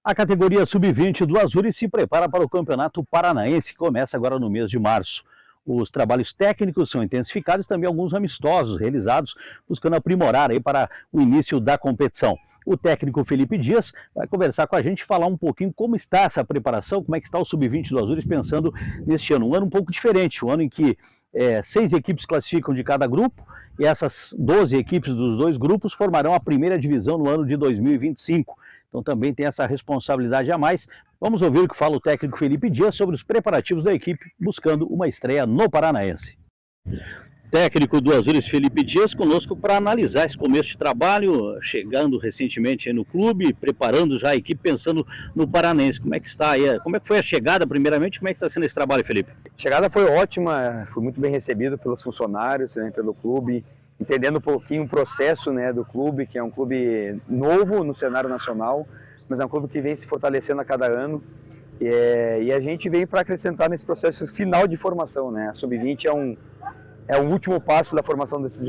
A categoria Sub-20 do Azures se prepara para o Campeonato Paranaense, que começa agora no mês de março. Os trabalhos técnicos são intensificados e também alguns amistosos realizados, buscando aprimorar aí para o início da competição. O técnico Felipe Dias vai conversar com a gente e falar um pouquinho como está essa preparação, como é que está o Sub-20 do Azures pensando neste ano. Um ano um pouco diferente, um ano em que 6 equipes classificam de cada grupo e essas 12 equipes dos dois grupos formarão a primeira divisão no ano de 2025. Então também tem essa responsabilidade a mais. Vamos ouvir o que fala o técnico Felipe Dias sobre os preparativos da equipe buscando uma estreia no Paranaense. Técnico do Azures Felipe Dias conosco para analisar esse começo de trabalho, chegando recentemente aí no clube, preparando já a equipe, pensando no Paranaense. Como é que está aí? Como é que foi a chegada primeiramente? Como é que está sendo esse trabalho, Felipe? A chegada foi ótima, fui muito bem recebido pelos funcionários, né, pelo clube, entendendo um pouquinho o processo, né, do clube, que é um clube novo no cenário nacional, mas é um clube que vem se fortalecendo a cada ano. E a gente vem para acrescentar nesse processo final de formação, né? A Sub-20 é o último passo da formação desses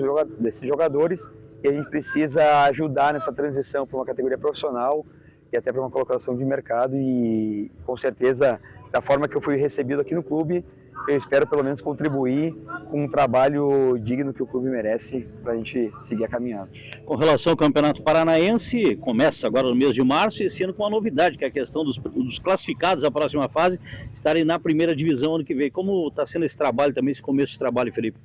jogadores e a gente precisa ajudar nessa transição para uma categoria profissional e até para uma colocação de mercado. E com certeza, da forma que eu fui recebido aqui no clube, eu espero pelo menos contribuir com um trabalho digno que o clube merece para a gente seguir a caminhada. Com relação ao Campeonato Paranaense, começa agora no mês de março, e esse ano com uma novidade, que é a questão dos classificados à próxima fase estarem na primeira divisão ano que vem. Como está sendo esse trabalho também, esse começo de trabalho, Felipe?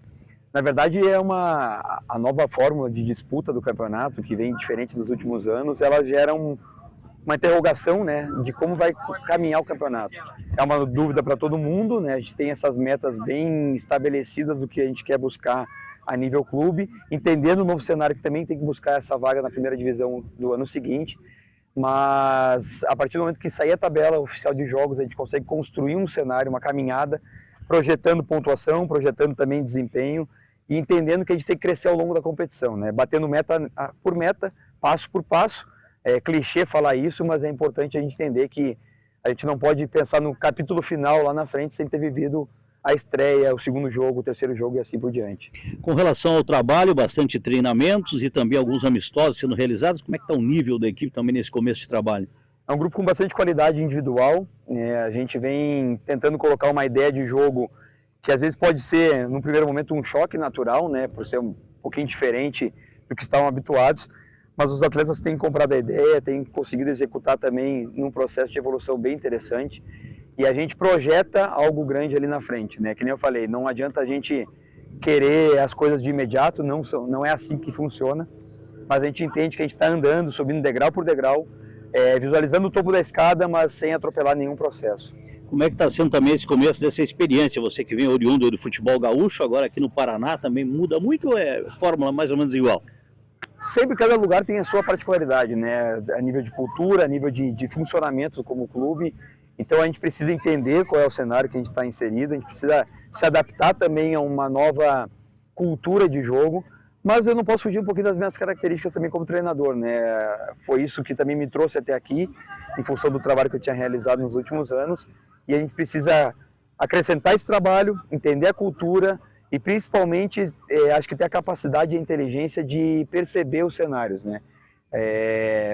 Na verdade, a nova fórmula de disputa do campeonato, que vem diferente dos últimos anos, ela gera uma interrogação, né, de como vai caminhar o campeonato. É uma dúvida para todo mundo, né? A gente tem essas metas bem estabelecidas do que a gente quer buscar a nível clube, entendendo o novo cenário que também tem que buscar essa vaga na primeira divisão do ano seguinte. Mas a partir do momento que sair a tabela oficial de jogos, a gente consegue construir um cenário, uma caminhada, projetando pontuação, projetando também desempenho e entendendo que a gente tem que crescer ao longo da competição, né? Batendo meta por meta, passo por passo. É clichê falar isso, mas é importante a gente entender que a gente não pode pensar no capítulo final lá na frente sem ter vivido a estreia, o segundo jogo, o terceiro jogo e assim por diante. Com relação ao trabalho, bastante treinamentos e também alguns amistosos sendo realizados. Como é que está o nível da equipe também nesse começo de trabalho? É um grupo com bastante qualidade individual, a gente vem tentando colocar uma ideia de jogo que às vezes pode ser, no primeiro momento, um choque natural, né, por ser um pouquinho diferente do que estavam habituados, mas os atletas têm comprado a ideia, têm conseguido executar também num processo de evolução bem interessante e a gente projeta algo grande ali na frente, né? Que nem eu falei, não adianta a gente querer as coisas de imediato, não é assim que funciona, mas a gente entende que a gente está andando, subindo degrau por degrau, visualizando o topo da escada, mas sem atropelar nenhum processo. Como é que está sendo também esse começo dessa experiência? Você que vem oriundo do futebol gaúcho, agora aqui no Paraná também muda muito ou é fórmula mais ou menos igual? Sempre cada lugar tem a sua particularidade, né? A nível de cultura, a nível de funcionamento como clube. Então a gente precisa entender qual é o cenário que a gente está inserido, a gente precisa se adaptar também a uma nova cultura de jogo, mas eu não posso fugir um pouquinho das minhas características também como treinador, né? Foi isso que também me trouxe até aqui, em função do trabalho que eu tinha realizado nos últimos anos, e a gente precisa acrescentar esse trabalho, entender a cultura, e principalmente, acho que ter a capacidade e a inteligência de perceber os cenários, né?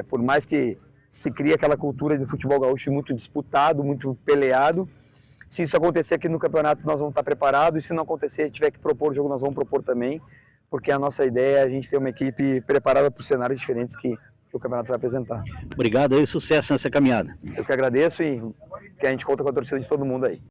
Por mais que se crie aquela cultura do futebol gaúcho muito disputado, muito peleado, se isso acontecer aqui no campeonato, nós vamos estar preparados, e se não acontecer, tiver que propor o jogo, nós vamos propor também, porque a nossa ideia é a gente ter uma equipe preparada para os cenários diferentes que o campeonato vai apresentar. Obrigado e sucesso nessa caminhada. Eu que agradeço e que a gente conta com a torcida de todo mundo aí.